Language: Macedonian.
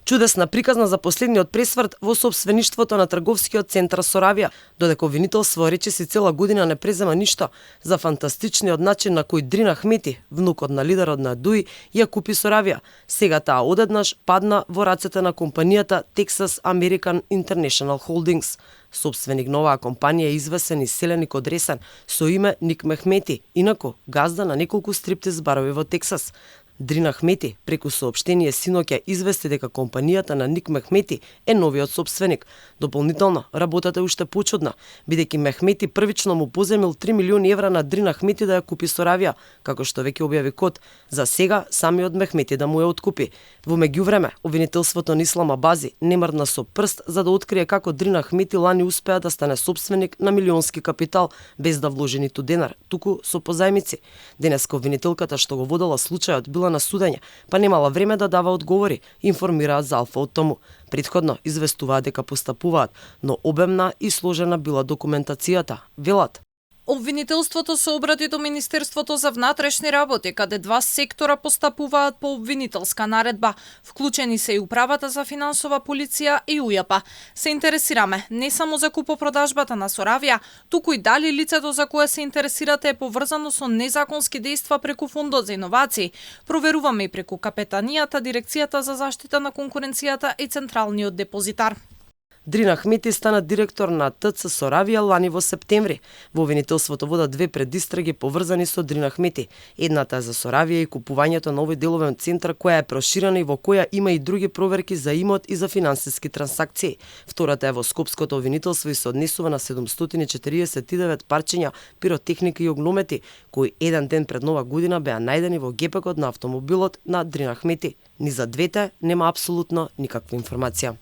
Чудесна приказна за последниот пресврт во сопствеништвото на трговскиот центар Соравија, додека обвинителство речиси цела година не презема ништо за фантастичниот начин на кој Дрин Ахмети, внукот на лидерот на ДУИ, ја купи Соравија. Сега таа одеднаш падна во рацете на компанијата Texas American International Holdings. Сопственик на оваа компанија е известен иселеник од Ресен со име Ник Мехмети, инаку газда на неколку стриптиз барови во Тексас. Дрин Ахмети преку соопштение синоќа извести дека компанијата на Ник Мехмети е новиот сопственик. Дополнително, работата е уште почудна, бидејќи Мехмети првично му поземил 3 милиони евра на Дрин Ахмети да ја купи Соравија, како што веќе објави КОТ, за сега самиот Мехмети да му ја откупи. Во меѓувреме, обвинителството на Ислама Бази не мрдна со прст за да открие како Дрин Ахмети лани успеа да стане сопственик на милионски капитал без да вложи ниту денар, туку со позајмици. Денеска обвинителката што го водела случајот била на судење, па немала време да дава одговори, информираат за Алфа од тому. Претходно известуваат дека постапуваат, но обемна и сложена била документацијата, велат. Обвинителството се обрати до Министерството за внатрешни работи, каде два сектора постапуваат по обвинителска наредба. Вклучени се и Управата за финансова полиција и УЈАП. Се интересираме не само за купопродажбата на Соравија, туку и дали лицето за кое се интересирате е поврзано со незаконски дејства преку Фондот за иновации. Проверуваме и преку Капетанијата, Дирекцијата за заштита на конкуренцијата и Централниот депозитар. Дрин Ахмети стана директор на ТЦ Соравија лани во септември. Во обвинителството водат две предистраги поврзани со Дрин Ахмети. Едната е за Соравија и купувањето на овој деловен центар која е проширена и во која има и други проверки за имот и за финансиски трансакции. Втората е во Скопското обвинителство и се однесува на 749 парчиња пиротехника и огномети, кои еден ден пред Нова година беа најдени во гепекот на автомобилот на Дрин Ахмети. Ни за двете нема апсолутно никаква информација.